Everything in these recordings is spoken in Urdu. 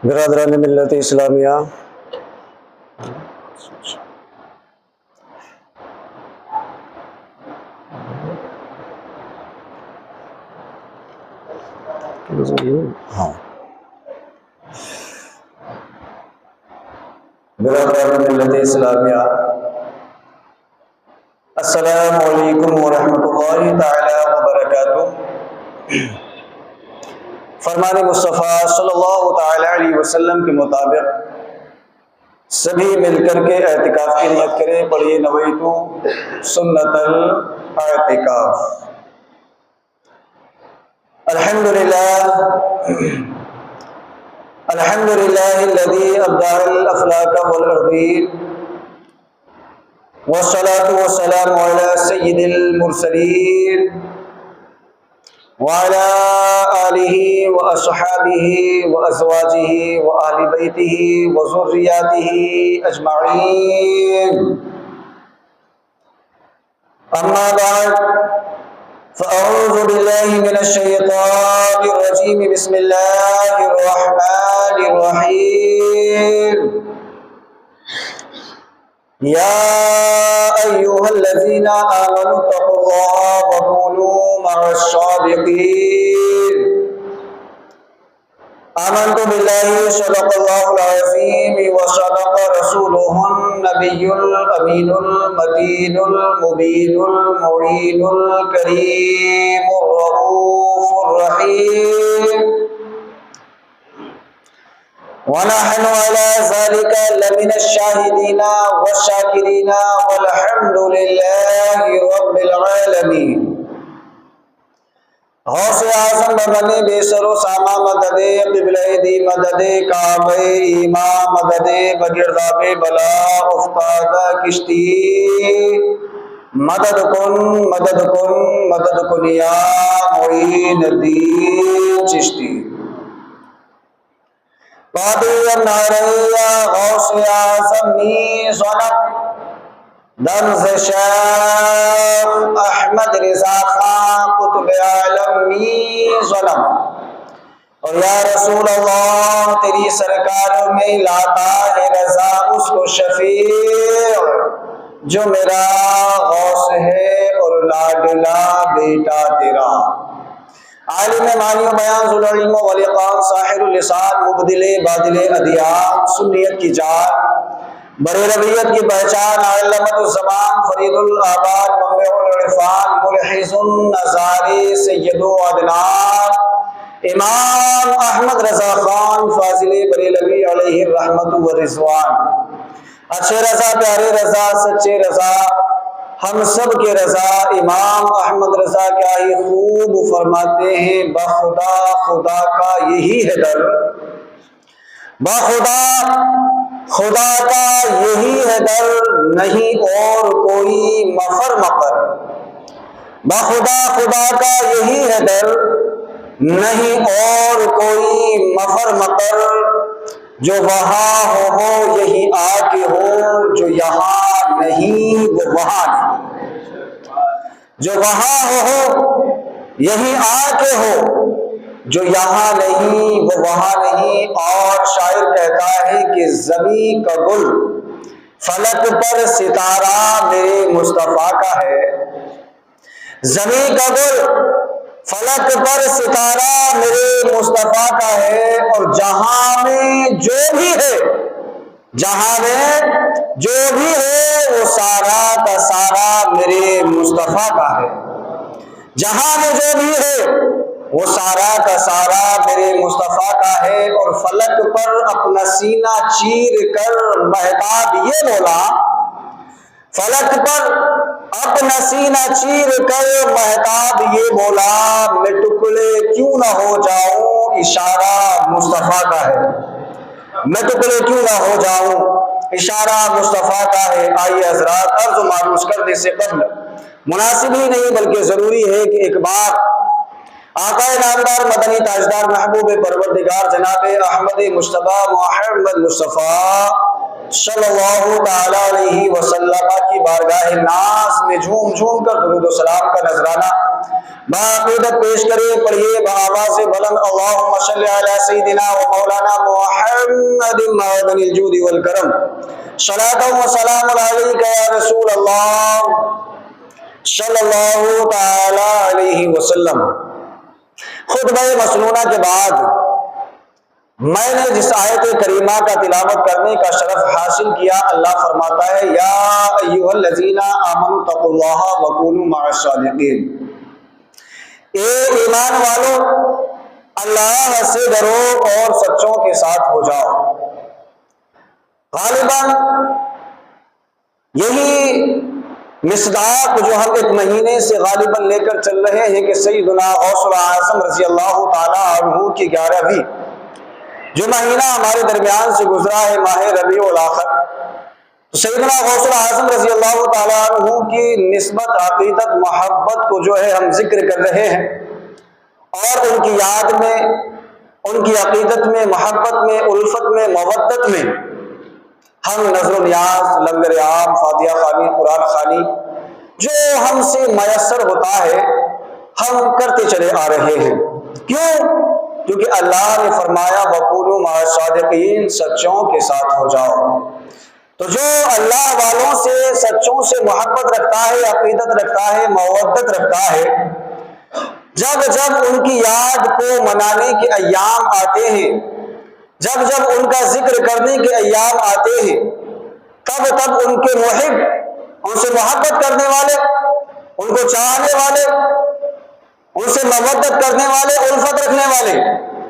برادران ملت اسلامیہ، برادران ملت اسلامیہ، السلام علیکم ورحمۃ اللہ تعالی وبرکاتہ۔ فرمان مصطفیٰ صلی اللہ تعالی علیہ وسلم کے مطابق سبھی مل کر کے اعتکاف کی نیت کریں۔ پڑھیے نویت سنت الاعتکاف۔ الحمدللہ الذی ابدع الافلاک والارضین، والصلاة والسلام علی سید المرسلین وعلى آلہ واصحابہ وازواجہ وآل بیتہ وذریاتہ اجمعین، اما بعد فاعوذ باللہ من الشیطان الرجیم، بسم اللہ الرحمن الرحیم۔ یا ایہا الذین آمنوا اتقوا اللہ وکونوا مع الصادقین۔ آمنت باللہ صدق اللہ العظیم وصدق رسولہ النبی الامین المتین المبین المعین الکریم الرؤوف الرحیم، ونحن على ذلك لمن الشاهدين والشاكرين والحمد لله رب العالمين۔ غوث اعظم ببنی بے سر و ساما مدد قبلہ دی مدد کعبہ ایمان مدد بگرداب بلا افتاد کشتی، مدد کن مدد کن مدد کن یا معین الدین چشتی۔ قادی ناریا غوث اعظم می ظلم درز شیخ احمد رضا خان قطب عالم می ظلم، اور یا رسول اللہ تیری سرکار میں لاتا ہے رضا اس کو شفیع جو میرا غوث ہے اور لاڈلا بیٹا تیرا۔ عالم معنی و بیان ذو العلم والاتقان صاحب اللسان مبدل بادل ادیان سنیت کی جان بر ربیت کی پہچان علامت الزمان فرید الآباد منبع العرفان ملحظ النظاری سید و عدنان امام احمد رضا خان فاضل بریلوی علیہ الرحمت والرضوان۔ اچھے رضا پیارے رضا سچے رضا ہم سب کے رضا امام احمد رضا کیا ہی خوب فرماتے ہیں، بخدا خدا کا یہی ہے در، بخدا خدا کا یہی ہے در، نہیں اور کوئی مفر مقر، بخدا خدا کا یہی ہے در، نہیں اور کوئی مفر مقر، جو وہاں ہو یہی آ کے ہو، جو یہاں نہیں وہ وہاں نہیں، جو وہاں ہو یہی آ کے ہو، جو یہاں نہیں وہ وہاں نہیں۔ اور شاعر کہتا ہے کہ زمیں کا گل فلک پر ستارہ میرے مصطفیٰ کا ہے، زمیں کا گل فلک پر ستارہ میرے مصطفیٰ کا ہے، اور جہاں میں جو بھی ہے، جہاں میں جو بھی ہے وہ سارا کا سارا میرے مصطفیٰ کا ہے، جہاں میں جو بھی ہے وہ سارا کا سارا میرے مصطفیٰ کا ہے۔ اور فلک پر اپنا سینہ چیر کر مہتاب یہ بولا، فلک پر اپنا سینہ چیر کر مہتاب یہ بولا، میں ٹکڑے کیوں نہ ہو جاؤں اشارہ مصطفیٰ کا ہے، میں ٹکڑے کیوں نہ ہو جاؤں اشارہ مصطفیٰ کا ہے۔ آئیے حضرات، عرض و معروض کرنے سے قبل مناسب ہی نہیں بلکہ ضروری ہے کہ ایک بار آقا نامدار مدنی تاجدار محبوب پروردگار جناب احمد مجتبی محمد مصطفیٰ صلی اللہ تعالی علیہ وسلم کی بارگاہ ناز میں جھوم جھوم کر درود و سلام کا نذرانہ بعقیدت پیش کرے. پڑھیے بآواز بلند اللہم صلی علی سیدنا و مولانا محمد معدن الجود والکرم صلاۃ و سلام علیک یا رسول اللہ صلی اللہ تعالی علیہ وسلم. خطبہ مسنونہ کے بعد میں نے جس آیت کریمہ کا تلاوت کرنے کا شرف حاصل کیا، اللہ فرماتا ہے یا ایھا الذین آمنوا اتقوا اللہ وکونوا مع الصادقین. اے ایمان والو، اللہ سے ڈرو اور سچوں کے ساتھ ہو جاؤ. غالباً یہی مصداق جو ہم ایک مہینے سے غالباً لے کر چل رہے ہیں کہ سیدنا غوث الاعظم رضی اللہ تعالی عنہ کی 11ویں جو مہینہ ہمارے درمیان سے گزرا ہے، ماہ ربیع الاخر، تو سیدنا غوث الاعظم رضی اللہ تعالیٰ عنہ کی نسبت، عقیدت، محبت کو جو ہے ہم ذکر کر رہے ہیں، اور ان کی یاد میں، ان کی عقیدت میں، محبت میں، الفت میں، مودت میں ہم نظر و نیاز، لنگر عام، فاتحہ خوانی، قرآن خوانی جو ہم سے میسر ہوتا ہے ہم کرتے چلے آ رہے ہیں. کیوں؟ کیونکہ اللہ نے فرمایا وَقُولُوا مَعَ الصَّادِقِينَ، سچوں کے ساتھ ہو جاؤ. تو جو اللہ والوں سے، سچوں سے محبت رکھتا ہے، عقیدت رکھتا ہے، مودت رکھتا ہے، جب جب ان کی یاد کو منانے کے ایام آتے ہیں، جب جب ان کا ذکر کرنے کے ایام آتے ہیں، تب تب ان کے محب، ان سے محبت کرنے والے، ان کو چاہنے والے، ان سے مودت کرنے والے، الفت رکھنے والے،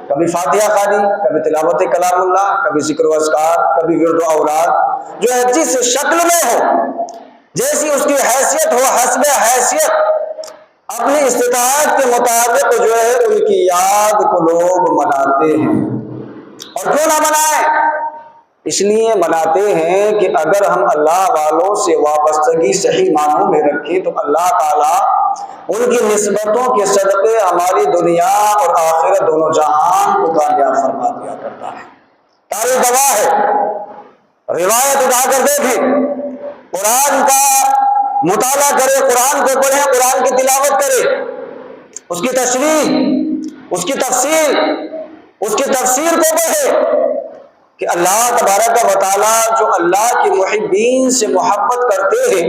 کبھی فاتحہ خوانی، کبھی تلاوت کلام اللہ، کبھی ذکر و اذکار، کبھی ورد و اوراد، جو ہے جس شکل میں ہو، جیسی اس کی حیثیت ہو، حسب حیثیت اپنی استطاعت کے مطابق جو ہے ان کی یاد کو لوگ مناتے ہیں. اور کیوں نہ منائیں؟ اس لیے مناتے ہیں کہ اگر ہم اللہ والوں سے وابستگی صحیح معنوں میں رکھیں تو اللہ تعالیٰ ان کی نسبتوں کے صدقے ہماری دنیا اور آخرت دونوں جہان کو کامیاب فرما دیا کرتا ہے. تاریخ گواہ ہے، روایت اٹھا کر دیکھیں، قرآن کا مطالعہ کرے، قرآن کو پڑھیں، قرآن کی تلاوت کرے، اس کی تشریح، اس کی تفسیر، اس کی تفسیر کو پڑھے کہ اللہ تبارک و تعالیٰ جو اللہ کے محبین سے محبت کرتے ہیں،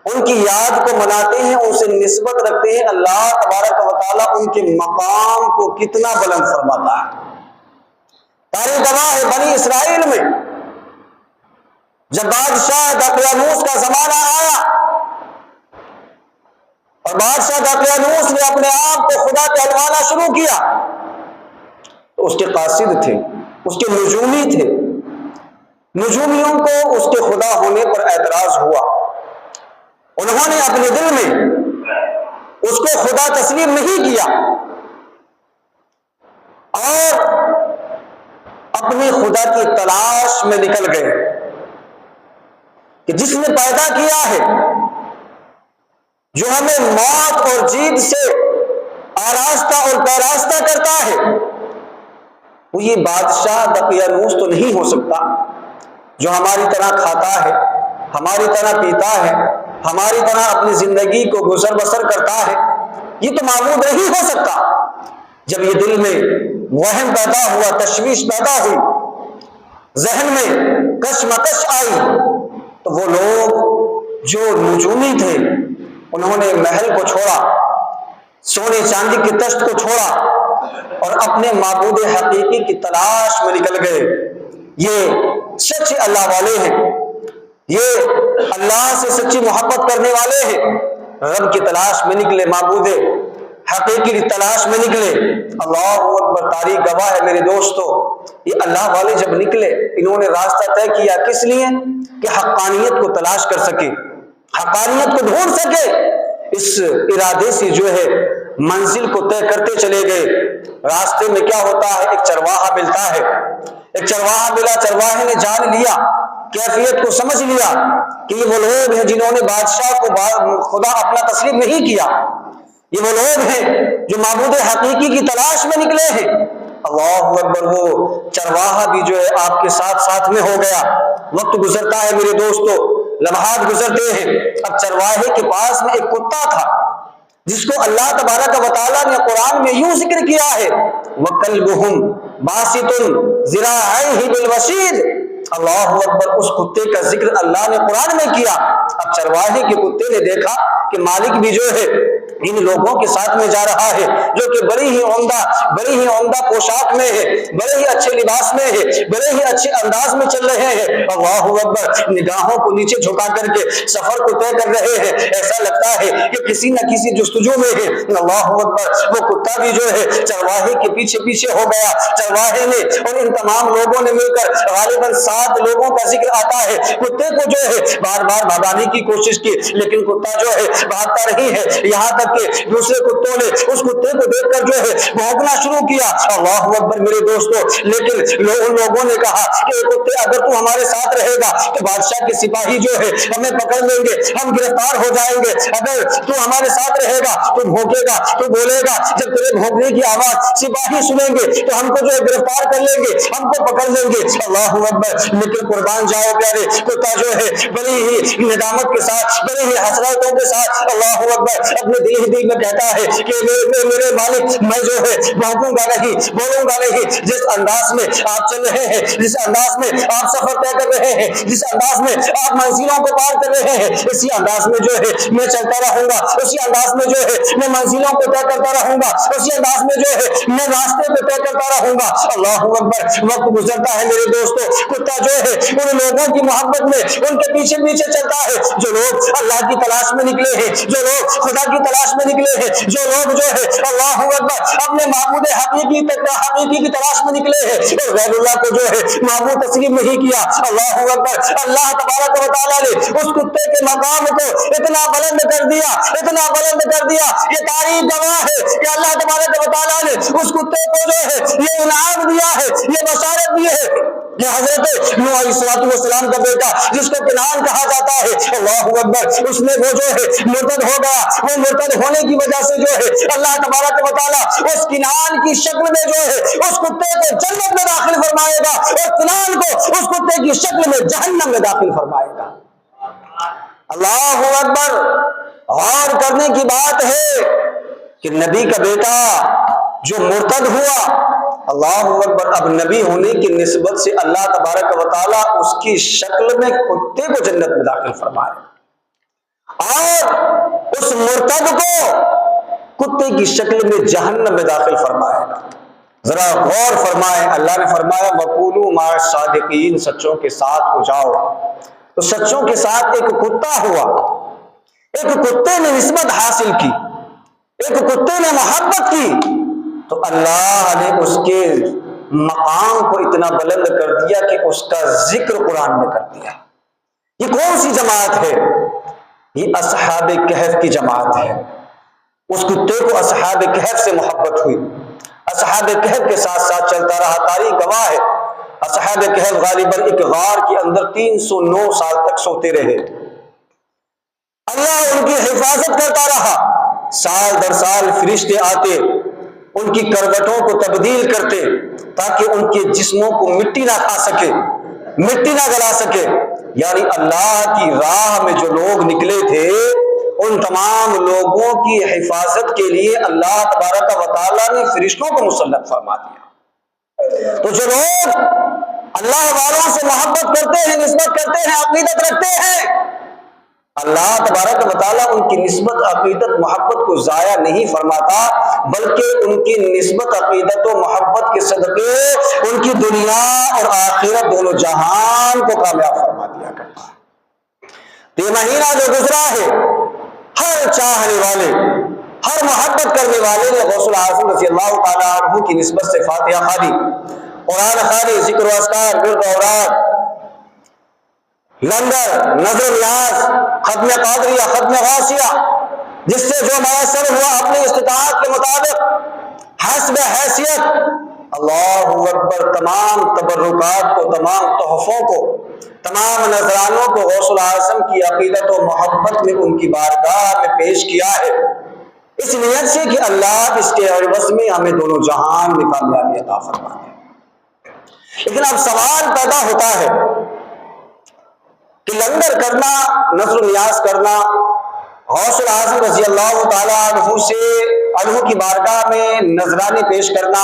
ان کی یاد کو مناتے ہیں، ان سے نسبت رکھتے ہیں، اللہ تبارک و تعالیٰ ان کے مقام کو کتنا بلند فرماتا ہے. تاریخ گواہ ہے، بنی اسرائیل میں جب بادشاہ دقیانوس کا زمانہ آیا اور بادشاہ دقیانوس نے اپنے آپ کو خدا کہلوانا شروع کیا، تو اس کے قاصد تھے، اس کے نجومی تھے، نجومیوں کو اس کے خدا ہونے پر اعتراض ہوا. انہوں نے اپنے دل میں اس کو خدا تسلیم نہیں کیا اور اپنے خدا کی تلاش میں نکل گئے کہ جس نے پیدا کیا ہے، جو ہمیں موت اور جیت سے آراستہ اور پیراستہ کرتا ہے، وہ یہ بادشاہ دقیانوس تو نہیں ہو سکتا جو ہماری طرح کھاتا ہے، ہماری طرح پیتا ہے، ہماری طرح اپنی زندگی کو گزر بسر کرتا ہے. یہ تو معبود نہیں ہو سکتا. جب یہ دل میں وہم پیدا ہوا، تشویش پیدا ہوئی، ذہن میں کشمکش آئی، تو وہ لوگ جو نجومی تھے انہوں نے محل کو چھوڑا، سونے چاندی کی تشت کو چھوڑا اور اپنے معبود حقیقی کی تلاش میں نکل گئے. یہ سچے اللہ والے ہیں، یہ اللہ سے سچی محبت کرنے والے ہیں، رب کی تلاش میں نکلے، معبود حقیقی کی تلاش میں نکلے. اللہ اکبر، تاریخ گواہ ہے میرے دوستو، یہ اللہ والے جب نکلے، انہوں نے راستہ طے کیا کس لیے؟ کہ حقانیت کو تلاش کر سکے، حقانیت کو ڈھونڈ سکے. اس ارادے سے جو ہے منزل کو طے کرتے چلے گئے. راستے میں کیا ہوتا ہے؟ ایک چرواہا ملتا ہے، ایک چرواہا ملا، چرواہے نے جان لیا، کیفیت کو سمجھ لیا کہ یہ وہ لوگ ہیں جنہوں نے بادشاہ کو خدا اپنا تسلیم نہیں کیا، یہ وہ لوگ ہیں جو معبود حقیقی کی تلاش میں نکلے ہیں. اللہ اکبر، وہ چرواہا بھی جو ہے آپ کے ساتھ ساتھ میں ہو گیا. وقت گزرتا ہے میرے دوستو، لمحات گزرتے ہیں۔ اب چرواہے کے پاس میں ایک کتا تھا جس کو اللہ تبارک و تعالیٰ نے قرآن میں یوں ذکر کیا ہے، وَكَلْبُهُمْ بَاسِطٌ ذِرَاعَيْهِ بِالْوَصِيدِ۔ اللہ اکبر، اس کتے کا ذکر اللہ نے قرآن میں کیا۔ اب چرواہے کے کتے نے دیکھا کہ مالک بھی جو ہے ان لوگوں کے ساتھ میں جا رہا ہے جو کہ بڑی ہی عمدہ پوشاک میں ہے، بڑے ہی اچھے لباس میں ہے، بڑے ہی اچھے انداز میں چل رہے ہیں۔ اللہ اکبر، نگاہوں کو نیچے جھکا کر کے سفر کو طے کر رہے ہیں، ایسا لگتا ہے کہ کسی نہ کسی جستجو میں ہے۔ اللہ اکبر، وہ کتا بھی جو ہے چرواہے کے پیچھے ہو گیا۔ چرواہے نے اور ان تمام لوگوں نے مل کر، غالباً 7 لوگوں کا ذکر آتا ہے، کتے کو جو ہے بار بار بھگانے کی کوشش کی، لیکن کتا جو ہے بھاگتا نہیں ہے، یہاں تک کہ دوسرے کتوں نے اس کتے کو دیکھ کر جو ہے بھونکنا شروع کیا۔ اللہ اکبر میرے دوستو، لیکن ان لوگوں نے کہا کہ کتے اگر تو ہمارے ساتھ رہے گا تو بادشاہ کے سپاہی جو ہے ہمیں پکڑ لیں گے، ہم گرفتار ہو جائیں گے، اگر تو ہمارے ساتھ رہے گا تو بھونکے گا، تو بولے گا، جب تیرے بھونکنے کی آواز سپاہی سنیں گے تو ہم کو جو ہے گرفتار کر لیں گے، ہم کو پکڑ لیں گے۔ اللہ اکبر، لیکن قربان جاؤ پیارے، کتا جو ہے بڑی ہی ندامت کے ساتھ، بڑی ہی حسرتوں کے ساتھ اللہ اکبر اپنے دل میں کہتا ہے کہ میرے مالک، میں جو ہے بھونکوں گا نہیں، بولوں گا نہیں۔ جس انداز میں آپ چل رہے ہیں، جس انداز میں آپ سفر طے کر رہے ہیں، جس انداز میں آپ منزلوں کو پار کر رہے ہیں، اسی انداز میں جو ہے میں چلتا رہوں گا، اسی انداز میں جو ہے میں منزلوں کو طے کرتا رہوں گا، اسی انداز میں جو ہے میں راستے کو طے کرتا رہوں گا۔ اللہ اکبر، وقت گزرتا ہے میرے دوستو، کتا جو ہے ان لوگوں کی محبت میں ان کے پیچھے چلتا ہے جو لوگ اللہ کی تلاش میں نکلے ہیں، جو لوگ خدا کی تلاش میں نکلے ہیں، جو لوگ جو ہے اللہ اکبر اپنے معبود حقیقی کی تلاش میں نکلے ہیں اور غیر اللہ کو جو ہے معبود تسلیم نہیں کیا۔ اللہ اکبر، اللہ تبارک و تعالیٰ نے اس کتے کے مقام کو اتنا بلند کر دیا، اتنا بلند کر دیا، یہ تاریخ گواہ ہے کہ اللہ تبارک و تعالیٰ نے اس کتے کو جو ہے یہ انعام دیا ہے، یہ بشارت دی ہے کہ حضرت نوح علیہ السلام کا بیٹا جس کو کنعان کہا جاتا ہے، اللہ اکبر، اس میں وہ جو ہے مرتد ہو گیا۔ وہ مرتد ہونے کی وجہ سے جو ہے اللہ تبارک و تعالیٰ اس کنعان کی شکل میں جو ہے اس کتے کو جنت میں داخل فرمائے گا اور کنعان کو اس کتے کی شکل میں جہنم میں داخل فرمائے گا۔ اللہ اکبر، غور کرنے کی بات ہے کہ نبی کا بیٹا جو مرتد ہوا، اللہ اکبر، اب نبی ہونے کی نسبت سے اللہ تبارک و تعالیٰ اس کی شکل میں کتے کو جنت میں داخل فرمائے اور اس مرتد کو کتے کی شکل میں جہنم میں داخل فرمائے گا۔ ذرا غور فرمائے، اللہ نے فرمایا وَقُولُوا مَعَ الصَّادِقِينَ، سچوں کے ساتھ ہو جاؤ۔ تو سچوں کے ساتھ ایک کتا ہوا، ایک کتے نے نسبت حاصل کی، ایک کتے نے محبت کی، تو اللہ نے اس کے مقام کو اتنا بلند کر دیا کہ اس کا ذکر قرآن میں کر دیا۔ یہ کون سی جماعت ہے؟ یہ اصحاب کہف کی جماعت ہے۔ اس کتے کو اصحاب کہف سے محبت ہوئی، اصحاب کہف کے ساتھ ساتھ چلتا رہا۔ تاریخ گواہ ہے اصحاب کہف غالباً ایک غار کے اندر 309 سال تک سوتے رہے۔ اللہ ان کی حفاظت کرتا رہا، سال در سال فرشتے آتے، ان کی کروٹوں کو تبدیل کرتے تاکہ ان کے جسموں کو مٹی نہ کھا سکے، مٹی نہ گلا سکے۔ یعنی اللہ کی راہ میں جو لوگ نکلے تھے ان تمام لوگوں کی حفاظت کے لیے اللہ تبارک و تعالیٰ نے فرشتوں کو مسلط فرما دیا۔ تو جو لوگ اللہ والوں سے محبت کرتے ہیں، نسبت کرتے ہیں، عقیدت رکھتے ہیں، اللہ تبارک و تعالیٰ ان کی نسبت عقیدت محبت کو ضائع نہیں فرماتا، بلکہ ان کی نسبت عقیدت و محبت کے صدقے ان کی دنیا اور آخرت دونوں جہان کو کامیاب فرما دیا کرتا ہے۔ یہ مہینہ جو گزرا ہے، ہر چاہنے والے، ہر محبت کرنے والے نے غوث الاعظم رضی اللہ تعالیٰ عنہ کی نسبت سے فاتحہ خانی، قرآن خانی، ذکر و اذکار، ورد و اوراد، لنگر، نظر نیاز، ختم قادریہ، ختم غوثیہ، جس سے جو میسر ہوا اپنی استطاعت کے مطابق حسب حیثیت، اللہ اکبر، تمام تبرکات کو، تمام تحفوں کو، تمام نذرانوں کو غوث الاعظم کی عقیدت و محبت میں ان کی بارگاہ میں پیش کیا ہے، اس نیت سے کہ اللہ اس کے عوض میں ہمیں دونوں جہان میں کامیابی عطا فرمائے۔ لیکن اب سوال پیدا ہوتا ہے کہ لنگر کرنا، نذر و نیاز کرنا، غوث الاعظم رضی اللہ تعالیٰ عنہ کی بارگاہ میں نذرانے پیش کرنا،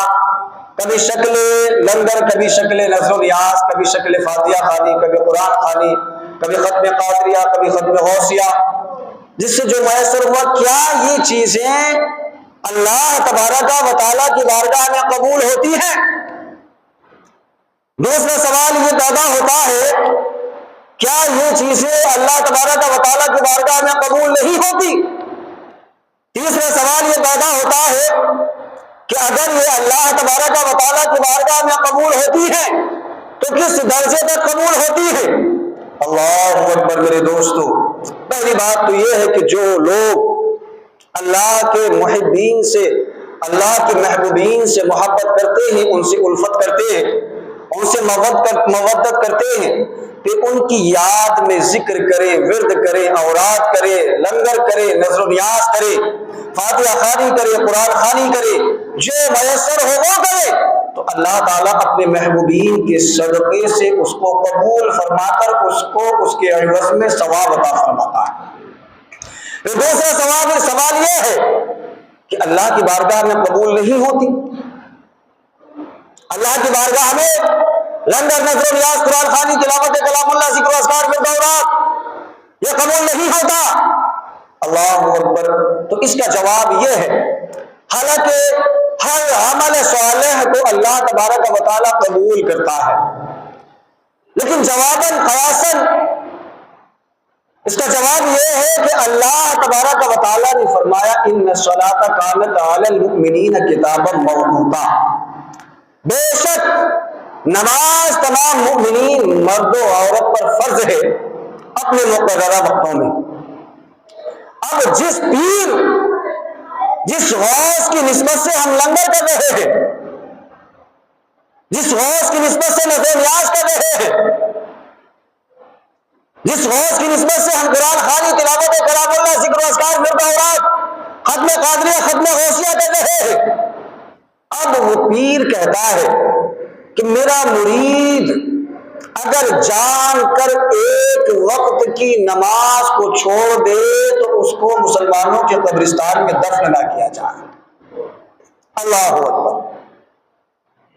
کبھی شکل لنگر، کبھی شکل نذر و نیاز، کبھی شکل فاتحہ خوانی، کبھی قرآن خوانی، کبھی ختم قادریہ، کبھی ختم غوثیہ، جس سے جو میسر ہوا، کیا یہ چیزیں اللہ تبارک و تعالیٰ کی بارگاہ میں قبول ہوتی ہیں؟ دوسرا سوال یہ پیدا ہوتا ہے، کیا یہ چیزیں اللہ تبارک و تعالیٰ کی بارگاہ میں قبول نہیں ہوتی؟ تیسرا سوال یہ پیدا ہوتا ہے کہ اگر یہ اللہ تبارک و تعالیٰ کی بارگاہ میں قبول ہوتی ہے تو کس درجے تک قبول ہوتی ہے؟ اللہ اکبر میرے دوستو، پہلی بات تو یہ ہے کہ جو لوگ اللہ کے محبین سے، اللہ کے محبوبین سے محبت کرتے ہیں، ان سے الفت کرتے ہیں، ان سے مودت کرتے ہیں، کہ ان کی یاد میں ذکر کرے، ورد کرے، اوراد کرے، لنگر کرے، نذر و نیاز کرے، فاتحہ خوانی کرے، قرآن خوانی کرے، جو میسر ہو وہ کرے، تو اللہ تعالیٰ اپنے محبوبین کے صدقے سے اس کو قبول فرما کر اس کو اس کے عوض میں ثواب عطا فرماتا ہے۔ پھر دوسرا سوال یہ ہے کہ اللہ کی بارگاہ میں قبول نہیں ہوتی، اللہ کی بارگاہ میں لنگر، نذر و نیاز، قرآن خوانی، تلاوت کلام اللہ، ذکر و اذکار، ورد و اوراد، یہ قبول نہیں ہوتا۔ اللہ اکبر۔ تو اس کا جواب یہ ہے، حالانکہ ہر عمل صالح کو اللہ تبارک و تعالیٰ قبول کرتا ہے، لیکن جواباً قیاساً اس کا جواب یہ ہے کہ اللہ تبارک و تعالیٰ نے فرمایا ان الصلاۃ کانت علی المؤمنین کتابا موقوتا، بے شک نماز تمام مومنین مرد و عورت پر فرض ہے اپنے مقررہ وقتوں میں۔ اب جس پیر، جس غوث کی نسبت سے ہم لنگر کر رہے ہیں، جس غوث کی نسبت سے نذر و نیاز کر رہے ہیں، جس غوث کی نسبت سے ہم قرآن خوانی، تلاوت کلام اللہ، ذکر و اذکار، ورد و اوراد، ختم قادریہ، ختم غوثیہ کر رہے ہیں، اب وہ پیر کہتا ہے کہ میرا مرید اگر جان کر ایک وقت کی نماز کو چھوڑ دے تو اس کو مسلمانوں کے قبرستان میں دفن نہ کیا جائے۔ اللہ اکبر۔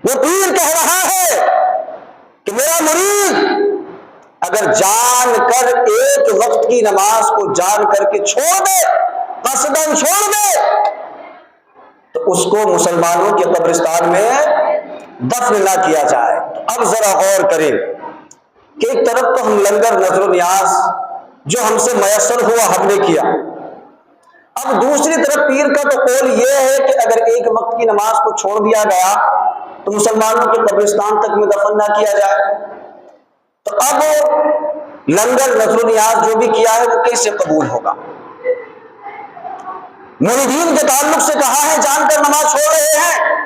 وہ پیر کہہ رہا ہے کہ میرا مرید اگر جان کر ایک وقت کی نماز کو جان کر کے چھوڑ دے، قصداً چھوڑ دے، تو اس کو مسلمانوں کے قبرستان میں دفن نہ کیا جائے۔ تو اب ذرا غور کریں کہ ایک طرف تو ہم لنگر، نذر و نیاز جو ہم سے میسر ہوا ہم نے کیا، اب دوسری طرف پیر کا تو قول یہ ہے کہ اگر ایک وقت کی نماز کو چھوڑ دیا گیا تو مسلمانوں کے قبرستان تک میں دفن نہ کیا جائے، تو اب لنگر، نذر و نیاز جو بھی کیا ہے وہ کیسے قبول ہوگا؟ مریدین کے تعلق سے کہا ہے جان کر نماز چھوڑ رہے ہیں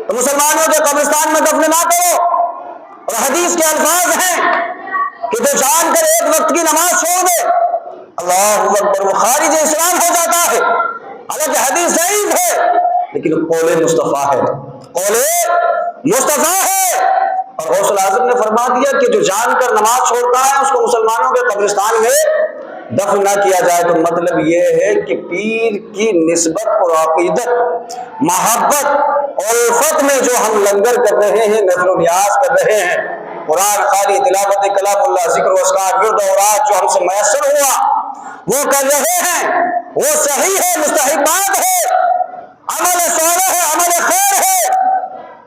تو مسلمانوں کے قبرستان میں دفن نہ کرو، اور حدیث کے الفاظ ہیں کہ جو جان کر ایک وقت کی نماز چھوڑ دے، اللہ اکبر، وہ خارج اسلام ہو جاتا ہے۔ حالانکہ حدیث ضعیف ہے لیکن قول مصطفیٰ ہے، قول مصطفیٰ ہے، اور غوث الاعظم نے فرما دیا کہ جو جان کر نماز چھوڑتا ہے اس کو مسلمانوں کے قبرستان میں دفن نہ کیا جائے۔ تو مطلب یہ ہے کہ پیر کی نسبت اور عقیدت، محبت اور الفت میں جو ہم لنگر کر رہے ہیں، نذر و نیاز کر رہے ہیں، قرآن خوانی، تلاوت کلام اللہ، ذکر و اذکار، ورد و اوراد جو ہم سے میسر ہوا وہ کر رہے ہیں، وہ صحیح ہے، مستحب بات ہے، عمل صالح ہے، عمل خیر ہے،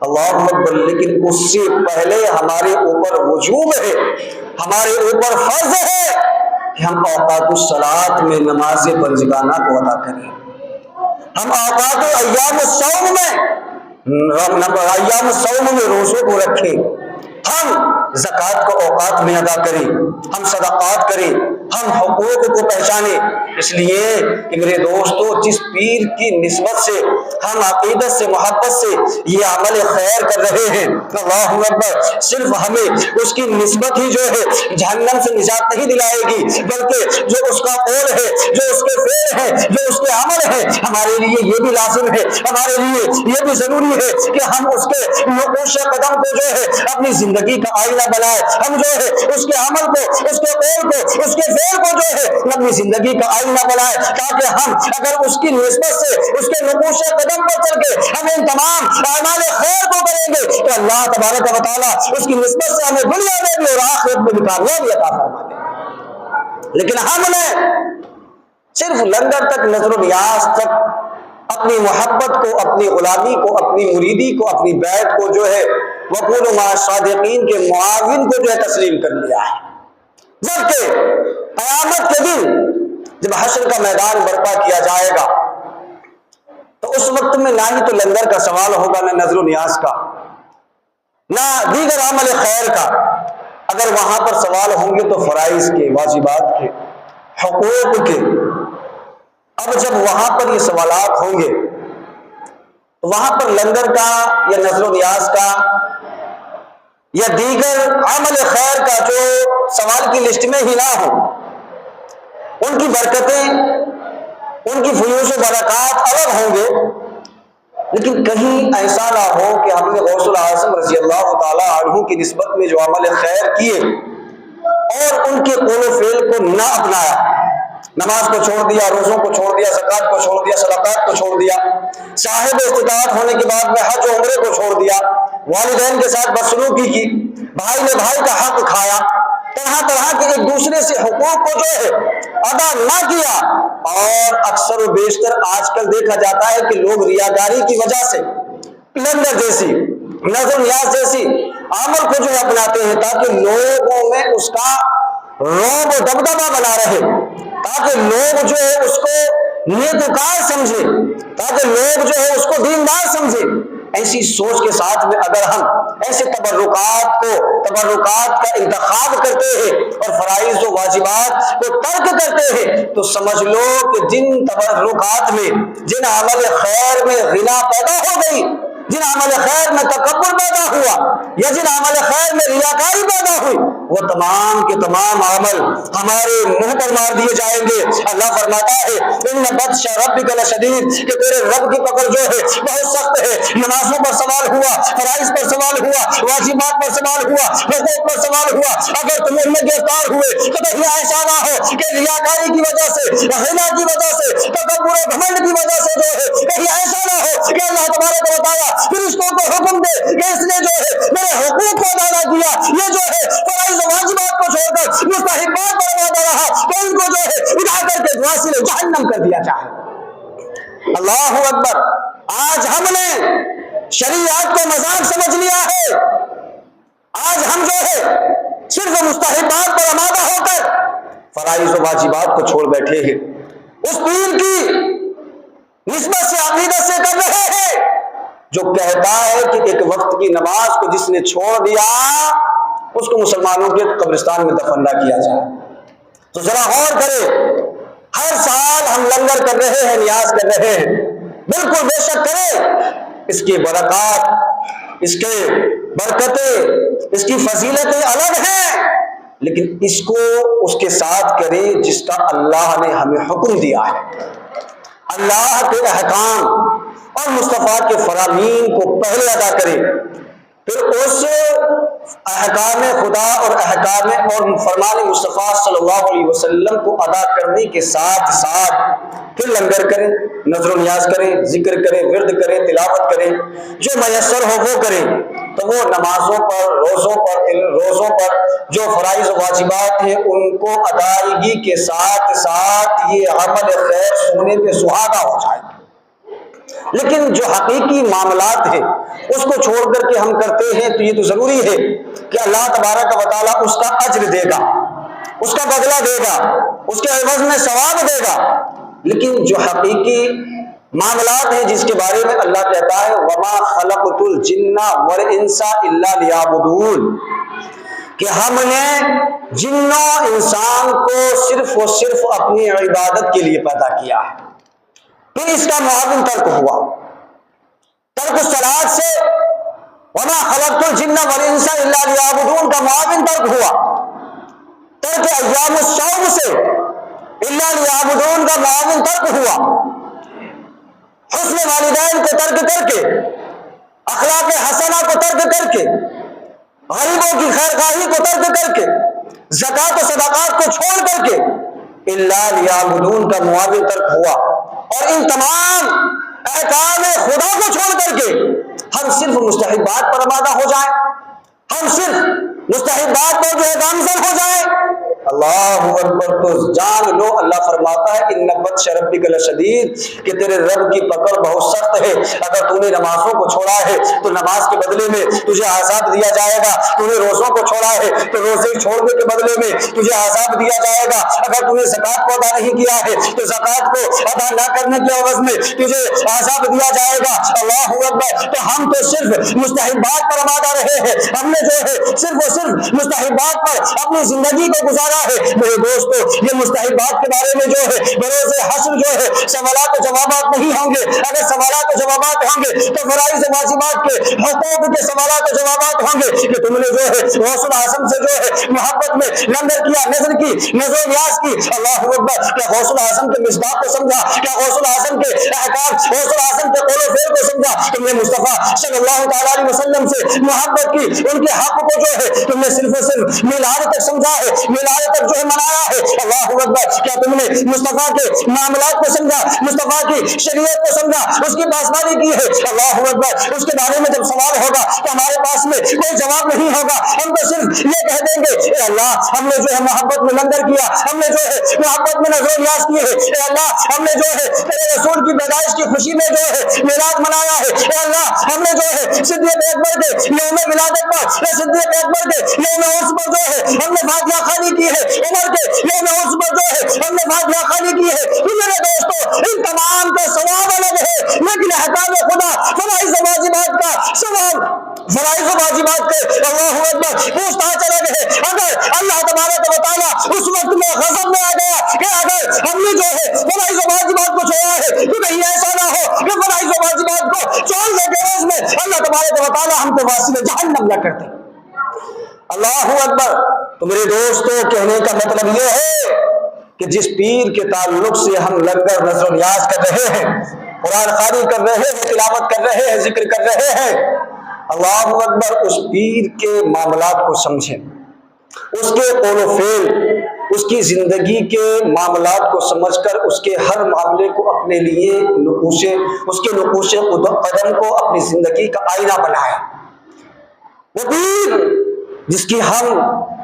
اللہ اکبر، لیکن اس سے پہلے ہمارے اوپر وجوب ہے، ہمارے اوپر فرض ہے کہ ہم اوقات الصلاۃ میں نماز پنجگانہ کو ادا کریں، ہم اوقات ایام الصوم میں روزوں کو رکھیں، ہم زکوٰۃ کو اوقات میں ادا کریں، ہم صدقات کریں، ہم حقوق کو پہچانے۔ اس لیے کہ میرے دوستو، جس پیر کی نسبت سے ہم عقیدت سے محبت سے یہ عمل خیر کر رہے ہیں، اللہ اکبر، صرف ہمیں اس کی نسبت ہی جو ہے جہنم سے نجات نہیں دلائے گی، بلکہ جو اس کا قول ہے، جو اس کے فعل ہے، جو اس کے عمل ہے، ہمارے لیے یہ بھی لازم ہے، ہمارے لیے یہ بھی ضروری ہے کہ ہم اس کے نقوش قدم کو جو ہے اپنی زندگی کا آئینہ بنائے، ہم جو ہے اس کے عمل کو، اس کے قول کو، اس کے فعل کو جو ہے اپنی زندگی کا آئینہ بنائے، تاکہ ہم اگر اس کی نسبت سے اس کے نقوش قدم پر چل کے ہم ان تمام اعمال خیر کو کریں گے تو اللہ تبارک و تعالیٰ اس کی نسبت سے ہمیں دنیا میں بھی اور آخرت میں بھی کامیابی عطا فرما دے۔ لیکن ہم نے صرف لنگر تک، نظر و نیاز تک اپنی محبت کو، اپنی غلامی کو، اپنی مریدی کو، اپنی بیعت کو جو ہے وکونوا مع الصادقین کے معاون کو جو ہے تسلیم کر لیا ہے، جبکہ قیامت کے دن جب حشر کا میدان برپا کیا جائے گا تو اس وقت میں نہ ہی تو لنگر کا سوال ہوگا، نہ نظر و نیاز کا، نہ دیگر عمل خیر کا۔ اگر وہاں پر سوال ہوں گے تو فرائض کے، واجبات کے، حقوق کے۔ اب جب وہاں پر یہ سوالات ہوں گے تو وہاں پر لنگر کا یا نظر و نیاز کا یا دیگر عمل خیر کا جو سوال کی لسٹ میں ہی نہ ہو، ان کی برکتیں، ان کی فیوز و برکات الگ ہوں گے، لیکن کہیں ایسا نہ ہو کہ ہم نے غوث الاعظم رضی اللہ تعالی عنہ کی نسبت میں جو عمل خیر کیے اور ان کے قول و فعل کو نہ اپنایا، نماز کو چھوڑ دیا، روزوں کو چھوڑ دیا، زکوٰۃ کو چھوڑ دیا، صدقات کو چھوڑ دیا، صاحب استطاعت ہونے کے بعد میں حج و عمرے کو چھوڑ دیا، والدین کے ساتھ بدسلوکی کی، بھائی نے بھائی کا حق کھایا، طرح طرح کے ایک دوسرے سے حقوق کو جو ہے ادا نہ کیا۔ اور اکثر و بیشتر آج کل دیکھا جاتا ہے کہ لوگ ریاکاری کی وجہ سے لنگر جیسی، نظر و نیاز جیسی عمل کو جو ہے اپناتے ہیں تاکہ لوگوں میں اس کا رعب و دبدبہ بنا رہے، تاکہ لوگ جو ہے اس کو نیکوکار سمجھے، تاکہ لوگ جو ہے اس کو دیندار سمجھے۔ ایسی سوچ کے ساتھ میں اگر ہم ایسے تبرکات کا انتخاب کرتے ہیں اور فرائض و واجبات کو ترک کرتے ہیں تو سمجھ لو کہ جن تبرکات میں، جن عمل خیر میں غنا پیدا ہو گئی، جن عمل خیر میں تکبر پیدا ہوا یا جن عمل خیر میں ریاکاری پیدا ہوئی، وہ تمام کے تمام عمل ہمارے منہ پر مار دیے جائیں گے۔ اللہ فرماتا ہے ان بطش ربک لشدید، کہ تیرے رب کی پکڑ جو ہے بہت سخت ہے۔ نمازوں پر سوال ہوا، فرائض پر سوال ہوا، واجبات پر سوال ہوا، حقوق پر سوال ہوا، اگر تم ان میں گرفتار ہوئے تو کہیں ایسا نہ ہو کہ ریاکاری کی وجہ سے، غنا کی وجہ سے، تکبر و گھمنڈ کی وجہ سے جو ہے کہیں ایسا نہ ہو کہ اللہ تبارک و تعالیٰ فرشتوں کو حکم دے کہ اس نے جو ہے میرے حقوق کو ادا نہ کیا، یہ جو ہے فرائض و واجبات کو چھوڑ کر مستحبات پر عمل رہا، تو ان کو جو ہے اٹھا کر کے واصل جہنم کر دیا جائے۔ اللہ اکبر! آج ہم نے شریعت کو مذاق سمجھ لیا ہے، آج ہم جو ہے صرف مستحبات پر آمادہ ہو کر فرائض و واجبات کو چھوڑ بیٹھے ہیں، اس پیر کی نسبت سے عقیدت سے کر رہے ہیں جو کہتا ہے کہ ایک وقت کی نماز کو جس نے چھوڑ دیا اس کو مسلمانوں کے قبرستان میں دفن نہ کیا جائے۔ تو ذرا غور کرے، ہر سال ہم لنگر کر رہے ہیں، نیاز کر رہے ہیں، بالکل بے شک کرے، اس کی برکات، اس کے برکتیں، اس کی فضیلتیں الگ ہیں، لیکن اس کو اس کے ساتھ کرے جس کا اللہ نے ہمیں حکم دیا ہے۔ اللہ کے احکام اور مصطفیٰ کے فرامین کو پہلے ادا کرے، پھر اس احکام خدا اور احکام اور فرمان مصطفیٰ صلی اللہ علیہ وسلم کو ادا کرنے کے ساتھ ساتھ پھر لنگر کرے، نظر و نیاز کرے، ذکر کرے، ورد کرے، تلاوت کرے، جو میسر ہو وہ کرے۔ تو وہ نمازوں پر، روزوں پر جو فرائض و واجبات ہیں ان کو ادائیگی کے ساتھ ساتھ یہ عمل خیر سونے پہ سہاگا ہو جائے۔ لیکن جو حقیقی معاملات ہیں اس کو چھوڑ کر کے ہم کرتے ہیں تو یہ تو ضروری ہے کہ اللہ تبارک و تعالیٰ اس کا اجر دے گا، اس کا بدلہ دے گا، اس کے عوض میں ثواب دے گا۔ لیکن جو حقیقی معاملات ہیں جس کے بارے میں اللہ کہتا ہے وَمَا خَلَقْتُ الْجِنَّ وَالْإِنسَ إِلَّا لِيَعْبُدُونِ، کہ ہم نے جنوں انسان کو صرف و صرف اپنی عبادت کے لیے پیدا کیا ہے. پھر اس کا معاون ترک ہوا. ترک الصلاۃ سے وما خلقت الجن والانس الا لیعبدون کا معاون ترک ہوا. ترک ایام الصوم سے الا لیعبدون کا معاون ترک ہوا. حسن والدین کو ترک کر کے، اخلاق حسنہ کو ترک کر کے، غریبوں کی خیرخواہی کو ترک کر کے، زکوٰۃ و صدقات کو چھوڑ کر کے الا لیعبدون کا معاون ترک ہوا. اور ان تمام احکام خدا کو چھوڑ کر کے ہم صرف مستحبات پر آمادہ ہو جائیں، ہم صرف مستحبات پر جو ہے گامزن ہو جائیں. اللہ اکبر. تو جان لو اللہ فرماتا ہے ان بطش ربک لشدید کہ تیرے رب کی پکڑ بہت سخت ہے. اگر تو نے نمازوں کو چھوڑا ہے تو نماز کے بدلے میں تجھے عذاب دیا جائے گا. تو نے روزوں کو چھوڑا ہے تو روزے چھوڑنے کے بدلے میں تجھے عذاب دیا جائے گا. اگر تو نے زکوٰۃ کو ادا نہیں کیا ہے تو زکوٰۃ کو ادا نہ کرنے کے عوض میں تجھے عذاب دیا جائے گا. اللہ اکبر. تو ہم تو صرف مستحبات پر آمادہ رہے ہیں، ہم نے جو ہے صرف و صرف مستحبات پر اپنی زندگی کو گزارا ہے. میرے دوستو یہ مستحبات کے بارے میں جو ہے بروز حشر جو ہے سوالات و جوابات نہیں ہوں گے. اگر سوالات و جوابات ہوں گے تو فرائض واجبات کے حقوق کے سوالات و جوابات ہوں گے کہ تم نے جو ہے غوث الاعظم سے جو ہے محبت میں نظر کیا، نظر کی، نظر و نیاز کی. اللہ اکبر. کیا غوث الاعظم کے مصداق کو سمجھا؟ کیا غوث الاعظم کے احکام، غوث الاعظم کے قول و فعل کو سمجھا؟ تم نے مصطفیٰ صلی اللہ تعالیٰ علیہ وسلم سے محبت کی، ان کے حق کو جو ہے تم نے صرف و صرف میلاد تک سمجھا ہے، میلاد تک جو ہے منایا ہے. اللہ اکبر. کیا تم نے مصطفیٰ کے معاملات کو سمجھا، مصطفیٰ کی شریعت کو سمجھا، اس کی پاسداری کی ہے؟ اللہ اکبر. اس کے بارے میں جب سوال ہوگا تو ہمارے پاس میں کوئی جواب نہیں ہوگا. ہم تو صرف یہ کہہ دیں گے اے اللہ ہم نے جو ہے محبت میں لنگر کیا، ہم نے جو ہے محبت میں نظر و نیاز کی ہے. اے اللہ ہم نے جو ہے تیرے رسول کی پیدائش کی خوشی میں جو ہے میلاد منایا ہے. اے اللہ ہم نے جو ہے صدیق اکبر کے یوم ولادت پر یا صدیق اکبر کے یوم عرس پر جو ہے ہم نے فاتحہ خوانی کی ہے، عمر کے یوم عرس پر جو ہے ہم نے فاتحہ خوانی کی ہے. تو میرے دوستو ان تمام کا ثواب الگ ہے، لیکن احکام خدا فرائض و واجبات کا ثواب، فرائض و واجبات کے اللہ اکبر پوچھتا چلا گیا. اگر اللہ تبارک و تعالیٰ اس وقت میں غضب میں آ گیا کہ اگر ہم نے جو ہے فرائض و واجبات کو چھوڑا ہے تو کہیں ایسا نہ ہو کہ فرائض و واجبات کو چھوڑنے کے عوض میں اللہ تبارک و تعالیٰ ہم کو واصل جہنم نہ کر دے. اللہ اکبر. تو میرے دوستو کہنے کا مطلب یہ ہے کہ جس پیر کے تعلق سے ہم لنگر نظر و نیاز کر رہے ہیں، قرآن خوانی کر رہے ہیں، تلاوت کر رہے ہیں، ذکر کر رہے ہیں، اللہ اکبر، اس پیر کے معاملات کو سمجھیں، اس کے قول و فعل، اس کی زندگی کے معاملات کو سمجھ کر اس کے ہر معاملے کو اپنے لیے اس کے نقوش قدم کو اپنی زندگی کا آئینہ بنائیں. وہ پیر جس کی ہم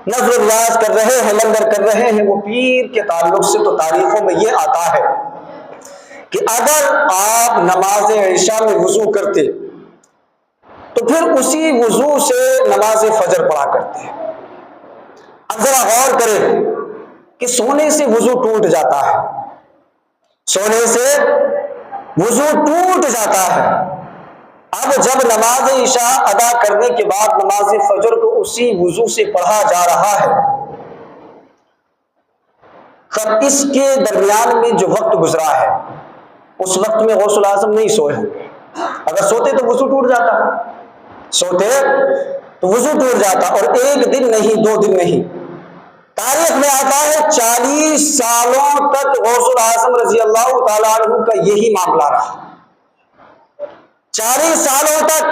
نظر و نیاز کر رہے ہیں، لنگر کر رہے ہیں، وہ پیر کے تعلق سے تو تاریخوں میں یہ آتا ہے کہ اگر آپ نماز عشاء میں وضو کرتے تو پھر اسی وضو سے نماز فجر پڑھا کرتے ہیں. اب ذرا غور کریں کہ سونے سے وضو ٹوٹ جاتا ہے، سونے سے وضو ٹوٹ جاتا ہے. اب جب نماز عشاء ادا کرنے کے بعد نماز فجر کو اسی وضو سے پڑھا جا رہا ہے، تب اس کے درمیان میں جو وقت گزرا ہے اس وقت میں غوث الاعظم نہیں سوئے ہوئے. اگر سوتے تو وضو ٹوٹ جاتا، سوتے تو وضو ٹوٹ جاتا. اور ایک دن نہیں، 2 دن نہیں، تاریخ میں آتا ہے 40 سالوں تک غوث الاعظم رضی اللہ تعالیٰ عنہ کا یہی معاملہ رہا. 40 سالوں تک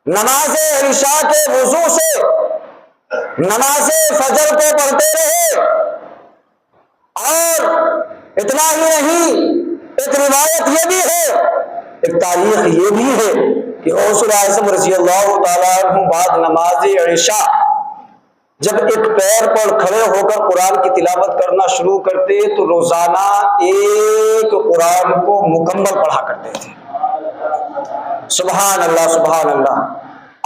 نماز عشاء کے وضو سے نماز فجر کو پڑھتے رہے. اور اتنا ہی نہیں، ایک روایت یہ بھی ہے، ایک تاریخ یہ بھی ہے کہ غوث الاعظم رضی اللہ تعالیٰ عنہ بعد نماز عشاء جب ایک پیر پر کھڑے ہو کر قرآن کی تلاوت کرنا شروع کرتے تو روزانہ ایک قرآن کو مکمل پڑھا کرتے تھے. سبحان اللہ، سبحان اللہ.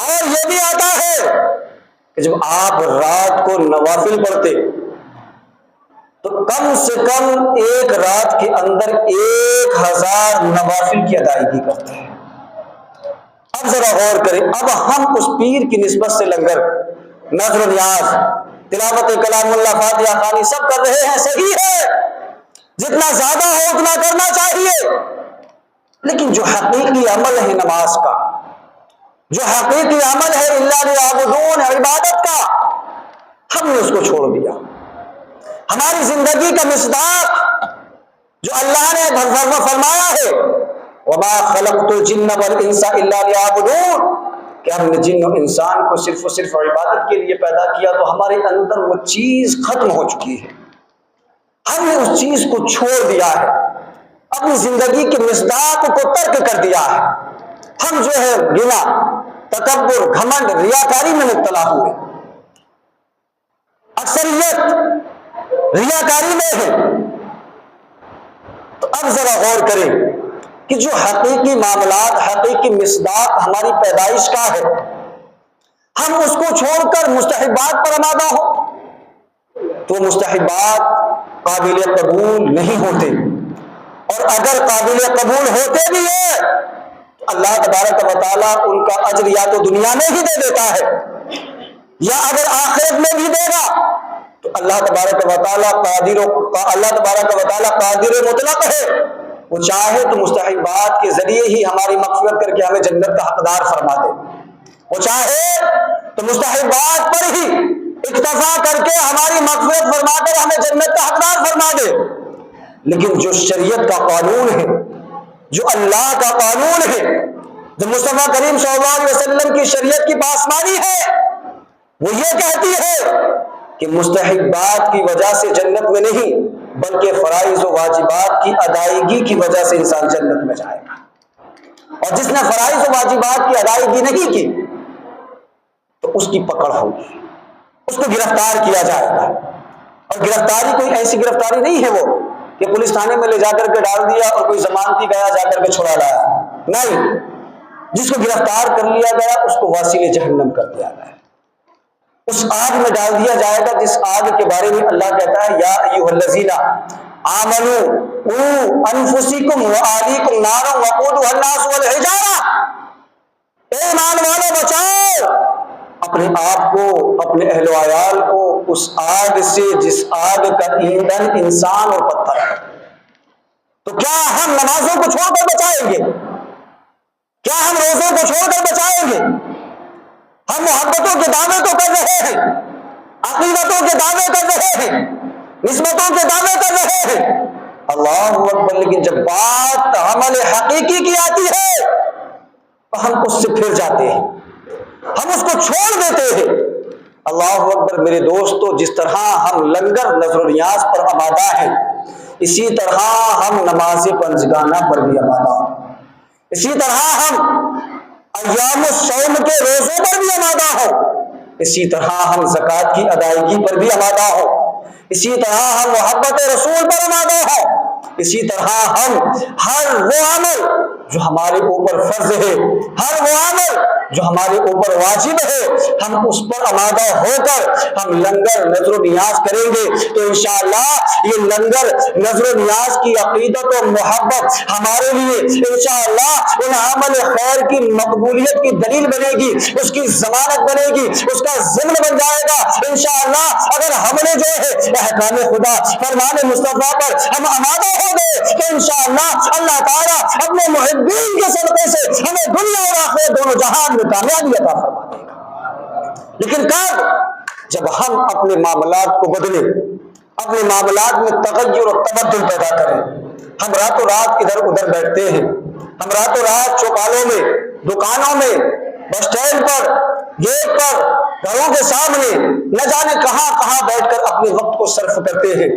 اور یہ بھی آتا ہے کہ جب آپ رات کو نوافل پڑھتے تو کم سے کم ایک رات کے اندر 1000 نوافل کی ادائیگی کرتے ہیں. اب ذرا غور کریں، اب ہم اس پیر کی نسبت سے لنگر نذر و نیاز، تلاوت کلام اللہ، فاتحہ خوانی سب کر رہے ہیں، صحیح ہے، جتنا زیادہ ہو اتنا کرنا چاہیے، لیکن جو حقیقی عمل ہے نماز کا، جو حقیقی عمل ہے اللہ لیعبدون عبادت کا، ہم نے اس کو چھوڑ دیا۔ ہماری زندگی کا مصداق جو اللہ نے فرمایا ہے وَمَا خَلَقْتُ الْجِنَّ وَالْإِنسَ إِلَّا لِيَعْبُدُونَ، کہ ہم نے جن و انسان کو صرف و صرف عبادت کے لیے پیدا کیا، تو ہمارے اندر وہ چیز ختم ہو چکی ہے، ہم نے اس چیز کو چھوڑ دیا ہے، اپنی زندگی کے مصداق کو ترک کر دیا ہے۔ ہم جو ہے گناہ، تکبر، گھمنڈ، ریاکاری میں مبتلا ہوئے، اکثریت ریاکاری میں ہے۔ تو اب ذرا غور کریں کہ جو حقیقی معاملات، حقیقی مصداق ہماری پیدائش کا ہے، ہم اس کو چھوڑ کر مستحبات پر آمادہ ہو تو مستحبات قابل قبول نہیں ہوتے، اور اگر قابل قبول ہوتے بھی ہیں تو اللہ تبارک و تعالیٰ ان کا اجر یا تو دنیا میں ہی دے دیتا ہے، یا اگر آخرت میں بھی دے گا تو اللہ تبارک و تعالیٰ قادر مطلق ہے، وہ چاہے تو مستحبات کے ذریعے ہی ہماری مغفرت کر کے ہمیں جنت کا حقدار فرما دے، وہ چاہے تو مستحبات پر ہی اکتفا کر کے ہماری مغفرت فرما کر ہمیں جنت کا حقدار فرما دے۔ لیکن جو شریعت کا قانون ہے، جو اللہ کا قانون ہے، جو مصطفیٰ کریم صلی اللہ علیہ وسلم کی شریعت کی پاسمانی ہے، وہ یہ کہتی ہے کہ مستحبات کی وجہ سے جنت میں نہیں بلکہ فرائض و واجبات کی ادائیگی کی وجہ سے انسان جنت میں جائے گا، اور جس نے فرائض و واجبات کی ادائیگی نہیں کی تو اس کی پکڑ ہوگی، اس کو گرفتار کیا جائے گا، اور گرفتاری کوئی ایسی گرفتاری نہیں ہے وہ کہ پولیس تھانے میں لے جا کر کے ڈال دیا اور کوئی ضمانتی گیا جا کر کے چھڑا لایا، نہیں، جس کو گرفتار کر لیا گیا اس کو واصل جہنم کر دیا گیا، اس آگ میں ڈال دیا جائے گا جس آگ کے بارے میں اللہ کہتا ہے یا ایھا الذین آمنوا قوا انفسکم واہلیکم نارا وقودھا الناس والحجارہ، اے ایمان والو بچاؤ اپنے آپ کو، اپنے اہل و عیال کو اس آگ سے جس آگ کا ایندھن انسان اور پتھر ہے۔ تو کیا ہم نمازوں کو چھوڑ کر بچائیں گے؟ کیا ہم روزوں کو چھوڑ کر بچائیں گے؟ ہم محبتوں کے دعوے تو کر رہے ہیں، عقیدتوں کے دعوے کر رہے ہیں، نسبتوں کے دعوے کر رہے ہیں، اللہ اکبر، لیکن جب بات عمل حقیقی کی آتی ہے تو ہم اس سے پھر جاتے ہیں، ہم اس کو چھوڑ دیتے ہیں۔ اللہ اکبر میرے دوستو، جس طرح ہم لنگر نذر و نیاز پر آمادہ ہیں، اسی طرح ہم نماز پنجگانہ پر بھی آمادہ ہیں، اسی طرح ہم ایام الصوم کے روزوں پر بھی آمادہ ہوں، اسی طرح ہم زکوٰۃ کی ادائیگی پر بھی آمادہ ہوں، اسی طرح ہم محبت رسول پر آمادہ ہوں، اسی طرح ہم ہر وہ عمل جو ہمارے اوپر فرض ہے، ہر وہ عمل جو ہمارے اوپر واجب ہے، ہم اس پر آمادہ ہو کر ہم لنگر نذر و نیاز کریں گے، تو انشاءاللہ یہ لنگر نذر و نیاز کی عقیدت و محبت ہمارے لیے انشاءاللہ ان عمل خیر کی مقبولیت کی دلیل بنے گی، اس کی ضمانت بنے گی، اس کا ضمن بن جائے گا انشاءاللہ۔ اگر ہم نے جو ہے احکام خدا، فرمان مصطفیٰ پر ہم آمادہ ہو گئے تو انشاءاللہ اللہ تعالیٰ اپنے محبین کے صدقے سے ہمیں دنیا اور آخرت دونوں جہان میں کامیابی عطا فرما دے گا۔ لیکن کب؟ جب ہم اپنے معاملات کو بدلیں، اپنے معاملات میں تغیر اور تبدل پیدا کریں۔ ہم راتوں رات ادھر ادھر بیٹھتے ہیں، ہم راتوں رات چوپالوں میں، دکانوں میں، بس اسٹینڈ پر، گیٹ پر، گھروں کے سامنے نہ جانے کہاں کہاں بیٹھ کر اپنے وقت کو صرف کرتے ہیں۔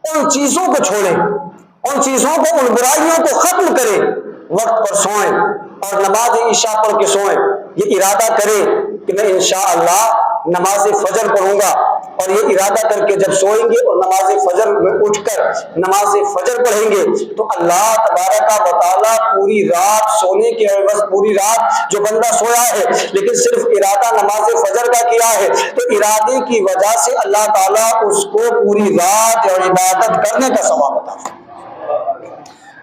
ان چیزوں کو چھوڑیں، ان چیزوں کو، ان برائیوں کو ختم کریں، وقت پر سوئیں اور نماز عشاء پڑھ کے سوئیں، یہ ارادہ کریں کہ میں انشاءاللہ نماز فجر پڑھوں گا، اور یہ ارادہ کر کے جب سوئیں گے اور نماز فجر میں اٹھ کر نماز فجر پڑھیں گے تو اللہ تبارک و تعالیٰ پوری رات سونے کے عوض، پوری رات جو بندہ سویا ہے لیکن صرف ارادہ نماز فجر کا کیا ہے، تو ارادے کی وجہ سے اللہ تعالیٰ اس کو پوری رات عبادت کرنے کا ثواب عطا فرمائے۔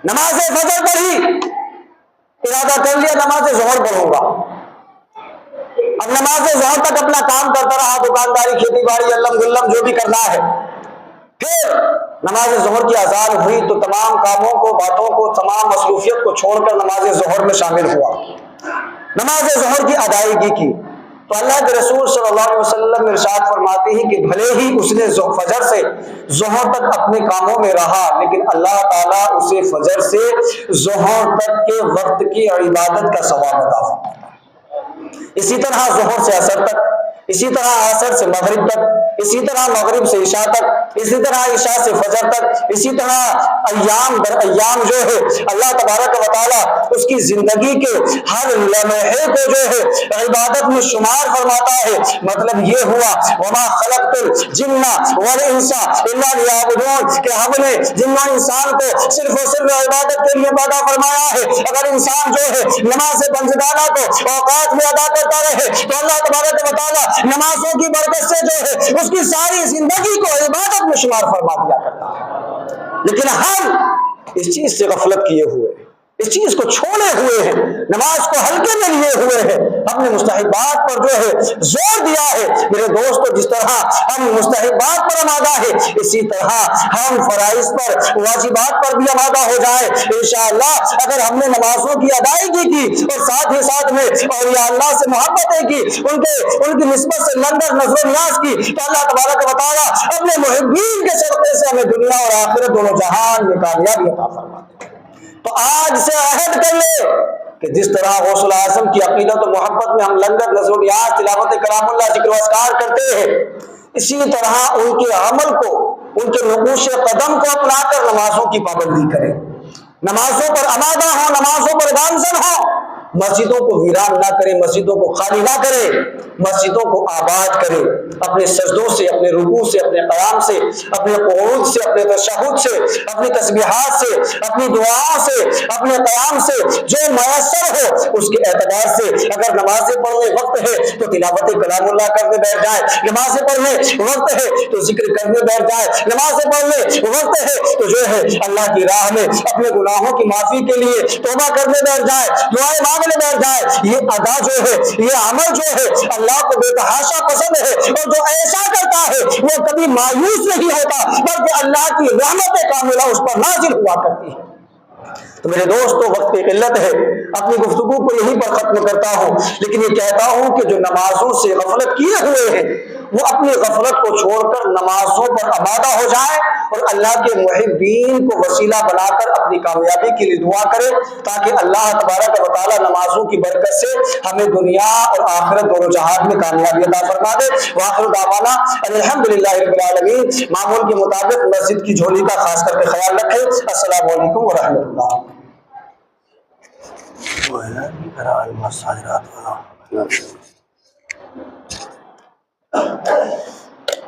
نماز فجر پڑھی، ارادہ کر لیا نماز ظہر پڑھوں گا، اب نماز ظہر تک اپنا کام کرتا رہا، دکانداری، کھیتی باڑی، علم گلم جو بھی کرنا ہے. پھر نماز ظہر کی اذان ہوئی تو تمام کاموں کو، باتوں کو، تمام مصروفیت کو چھوڑ کر نماز ظہر میں شامل ہوا، نماز ظہر کی ادائیگی کی. تو اللہ کے رسول صلی اللہ علیہ وسلم ارشاد فرماتے ہیں کہ بھلے ہی اس نے فجر سے ظہر تک اپنے کاموں میں رہا، لیکن اللہ تعالیٰ اسے فجر سے ظہر تک کے وقت کی عبادت کا ثواب عطا فرماتا ہے. اسی طرح ظہر سے عصر تک، اسی طرح عصر سے مغرب تک، اسی طرح مغرب سے عشاء تک، اسی طرح عشاء سے فجر تک، اسی طرح ایام در ایام جو ہے اللہ تبارک و تعالیٰ اس کی زندگی کے ہر لمحے کو جو ہے عبادت میں شمار فرماتا ہے. مطلب یہ ہوا وما خلقت الجن والانس الا لیعبدون، کہ ہم نے جن و انسان کو صرف اور صرف عبادت کے لیے پیدا فرمایا ہے. اگر انسان جو ہے نماز بندگانہ کو اوقات میں ادا کرتا رہے تو اللہ تبارک و تعالیٰ نمازوں کی برکت سے جو ہے اس کی ساری زندگی کو عبادت میں شمار فرما دیا کرتا ہے. لیکن ہم اس چیز سے غفلت کیے ہوئے ہیں، اس چیز کو چھوڑے ہوئے ہیں، نماز کو ہلکے میں لیے ہوئے ہیں، ہم نے مستحبات پر جو ہے زور دیا ہے. میرے دوستو، جس طرح ہم مستحبات پر آمادہ ہیں، اسی طرح ہم فرائض پر، واجبات پر بھی آمادہ ہو جائیں انشاءاللہ. اگر ہم نے نمازوں کی ادائیگی کی اور ساتھ ہی ساتھ میں اولیاء اللہ سے محبتیں کی، ان کی نسبت سے لندر نظر و نیاز کی، تو اللہ تبارک و تعالیٰ اپنے محبین کے صدقے سے ہمیں دنیا اور آخرت دونوں جہان میں کامیابی عطا فرماتے ہیں. تو آج سے عہد کر لے کہ جس طرح غوث الاعظم کی عقیدت و محبت میں ہم لنگر، نظر و نیاز، تلاوت کلام اللہ، ذکر و اذکار کرتے ہیں، اسی طرح ان کے عمل کو، ان کے نقوش قدم کو اپنا کر نمازوں کی پابندی کریں، نمازوں پر آمادہ ہوں، نمازوں پر گامزن ہوں. مسجدوں کو ویران نہ کریں، مسجدوں کو خالی نہ کریں، مسجدوں کو آباد کریں. اپنے سجدوں سے، اپنے رکوع سے، اپنے قیام سے، اپنے قعود سے، اپنے تشہد سے، اپنی تسبیحات سے، اپنی دعاؤں سے، اپنے قیام سے جو میسر ہو اس کے اعتبار سے. اگر نمازیں پڑھنے وقت ہے تو تلاوت کلام اللہ کرنے بیٹھ جائیں، نمازیں پڑھنے وقت ہے تو ذکر کرنے بیٹھ جائیں، نمازیں پڑھنے وقت ہے تو جو ہے اللہ کی راہ میں اپنے گناہوں کی معافی کے لیے توبہ کرنے بیٹھ جائیں، دعائیں مانگنے بیٹھ جائیں. یہ ادا جو ہے، یہ عمل جو ہے اللہ کو بے تحاشا پسند ہے، اور جو ایسا کرتا ہے وہ کبھی مایوس نہیں ہوتا، بلکہ اللہ کی رحمت کاملہ اس پر نازل ہوا کرتی ہے. تو میرے دوستو، وقت کی قلت ہے، اپنی گفتگو کو یہیں پر ختم کرتا ہوں، لیکن یہ کہتا ہوں کہ جو نمازوں سے غفلت کیے ہوئے ہیں وہ اپنی غفلت کو چھوڑ کر نمازوں پر آمادہ ہو جائیں اور اللہ کے محبین کو وسیلہ بنا کر اپنی کامیابی کے لیے دعا کرے، تاکہ اللہ تبارک و تعالیٰ نمازوں کی برکت سے ہمیں دنیا اور آخرت دونوں جہان میں کامیابی عطا فرما دے. وآخر دعوانا الحمدللہ رب العالمین. معمول کے مطابق مسجد کی جھولی کا خاص کر کے خیال رکھیں. السلام علیکم ورحمۃ اللہ.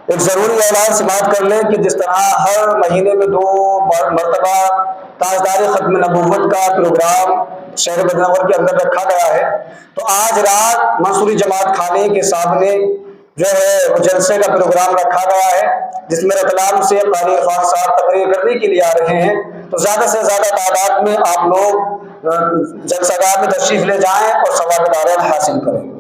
ایک ضروری اعلان سماعت کر لیں کہ جس طرح ہر مہینے میں 2 مرتبہ تاجدار ختم نبوت کا پروگرام شہر بدنور کے اندر رکھا گیا ہے، تو آج رات منصوری جماعت خانے کے سامنے جو ہے وہ جلسے کا پروگرام رکھا گیا ہے، جس میں رتلام سے قاری عرفان صاحب تقریر کرنے کے لیے آ رہے ہیں. تو زیادہ سے زیادہ تعداد میں آپ لوگ جلسہ گاہ میں تشریف لے جائیں اور ثواب دارین حاصل کریں.